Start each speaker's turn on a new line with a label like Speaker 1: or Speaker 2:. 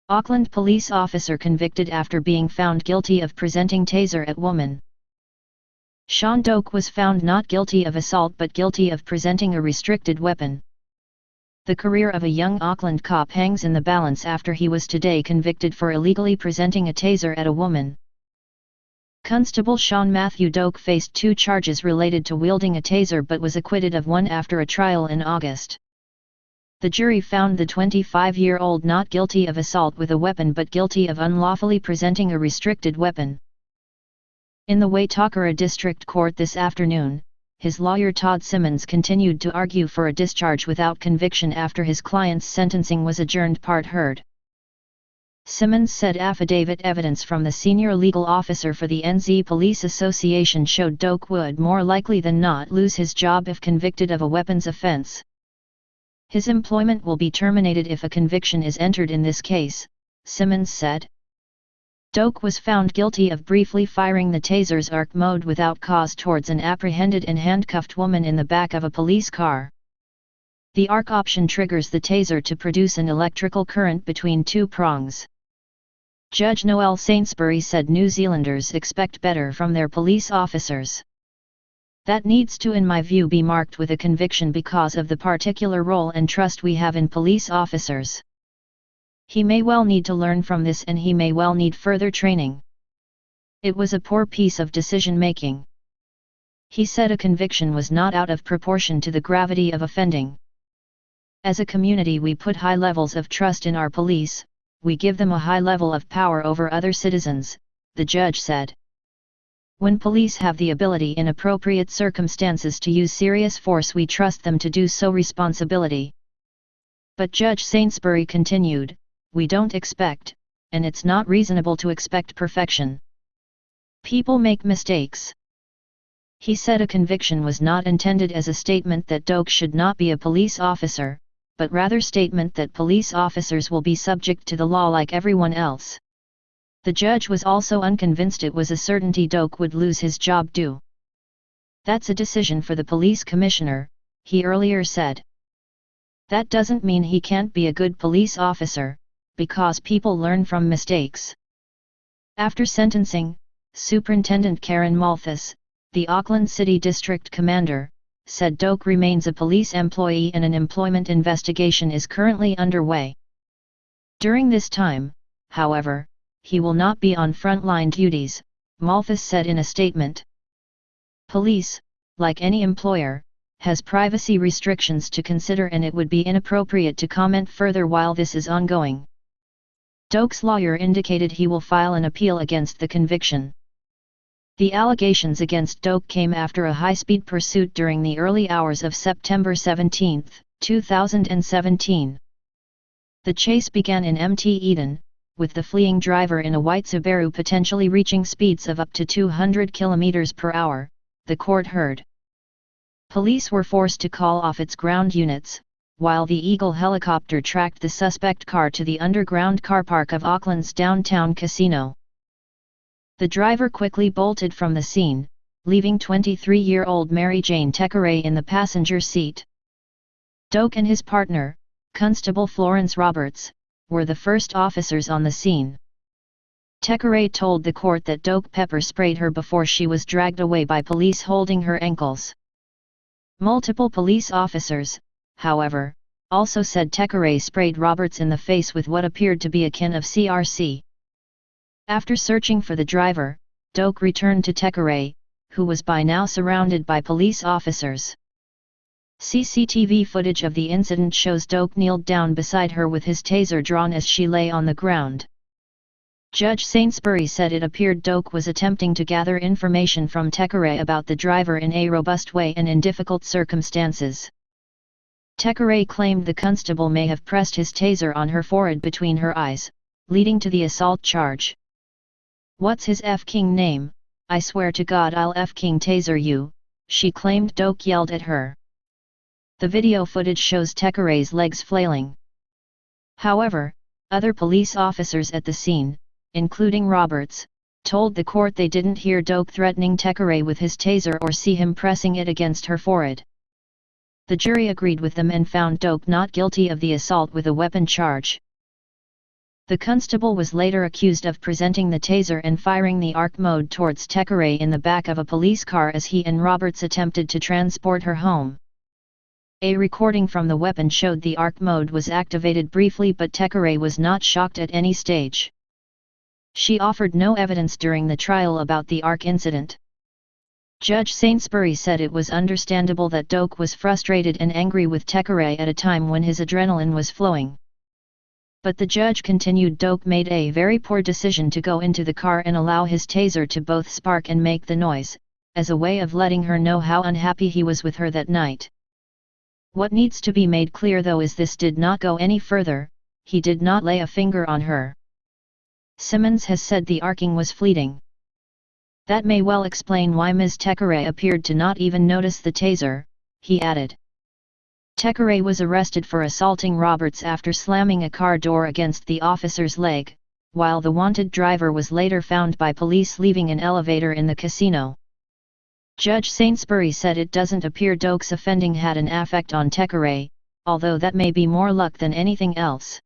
Speaker 1: Auckland police officer convicted after being found guilty of presenting taser at woman. Sean Doak was found not guilty of assault but guilty of presenting a restricted weapon. The career of a young Auckland cop hangs in the balance after he was today convicted for illegally presenting a taser at a woman. Constable Sean Matthew Doak faced 2 charges related to wielding a taser but was acquitted of one after a trial in August. The jury found the 25-year-old not guilty of assault with a weapon but guilty of unlawfully presenting a restricted weapon. In the Waitakere District Court this afternoon, his lawyer Todd Simmons continued to argue for a discharge without conviction after his client's sentencing was adjourned. Part heard. Simmons said affidavit evidence from the senior legal officer for the NZ Police Association showed Doak would more likely than not lose his job if convicted of a weapons offence. His employment will be terminated if a conviction is entered in this case, Simmons said. Doak was found guilty of briefly firing the taser's arc mode without cause towards an apprehended and handcuffed woman in the back of a police car. The arc option triggers the taser to produce an electrical current between 2 prongs. Judge Noel Sainsbury said New Zealanders expect better from their police officers. That needs to, in my view, be marked with a conviction because of the particular role and trust we have in police officers. He may well need to learn from this and he may well need further training. It was a poor piece of decision-making. He said a conviction was not out of proportion to the gravity of offending. As a community we put high levels of trust in our police, we give them a high level of power over other citizens, the judge said. When police have the ability in appropriate circumstances to use serious force we trust them to do so responsibly. But Judge Sainsbury continued, we don't expect, and it's not reasonable to expect perfection. People make mistakes. He said a conviction was not intended as a statement that Doak should not be a police officer, but rather statement that police officers will be subject to the law like everyone else. The judge was also unconvinced it was a certainty Doak would lose his job due. That's a decision for the police commissioner, he earlier said. That doesn't mean he can't be a good police officer, because people learn from mistakes. After sentencing, Superintendent Karen Malthus, the Auckland City District Commander, said Doak remains a police employee and an employment investigation is currently underway. During this time, however, he will not be on frontline duties, Malthus said in a statement. Police, like any employer, has privacy restrictions to consider and it would be inappropriate to comment further while this is ongoing. Doak's lawyer indicated he will file an appeal against the conviction. The allegations against Doak came after a high-speed pursuit during the early hours of September 17, 2017. The chase began in Mt Eden, with the fleeing driver in a white Subaru potentially reaching speeds of up to 200 km per hour, the court heard. Police were forced to call off its ground units, while the Eagle helicopter tracked the suspect car to the underground car park of Auckland's downtown casino. The driver quickly bolted from the scene, leaving 23-year-old Mary Jane Tekere in the passenger seat. Doak and his partner, Constable Florence Roberts, were the first officers on the scene. Tekere told the court that Doak pepper sprayed her before she was dragged away by police holding her ankles. Multiple police officers, however, also said Tekere sprayed Roberts in the face with what appeared to be a can of CRC. After searching for the driver, Doak returned to Tekere, who was by now surrounded by police officers. CCTV footage of the incident shows Doak kneeled down beside her with his taser drawn as she lay on the ground. Judge Sainsbury said it appeared Doak was attempting to gather information from Tekere about the driver in a robust way and in difficult circumstances. Tekere claimed the constable may have pressed his taser on her forehead between her eyes, leading to the assault charge. "What's his F-king name? I swear to God I'll F-king taser you," she claimed Doak yelled at her. The video footage shows Tekere's legs flailing. However, other police officers at the scene, including Roberts, told the court they didn't hear Doak threatening Tekere with his taser or see him pressing it against her forehead. The jury agreed with them and found Doak not guilty of the assault with a weapon charge. The constable was later accused of presenting the taser and firing the arc mode towards Tekere in the back of a police car as he and Roberts attempted to transport her home. A recording from the weapon showed the arc mode was activated briefly, but Tekere was not shocked at any stage. She offered no evidence during the trial about the arc incident. Judge Sainsbury said it was understandable that Doak was frustrated and angry with Tekere at a time when his adrenaline was flowing. But the judge continued Doak made a very poor decision to go into the car and allow his taser to both spark and make the noise, as a way of letting her know how unhappy he was with her that night. What needs to be made clear though is this did not go any further, he did not lay a finger on her. Simmons has said the arcing was fleeting. That may well explain why Ms. Tekere appeared to not even notice the taser, he added. Tekere was arrested for assaulting Roberts after slamming a car door against the officer's leg, while the wanted driver was later found by police leaving an elevator in the casino. Judge Sainsbury said it doesn't appear Doak's offending had an effect on Tekere, although that may be more luck than anything else.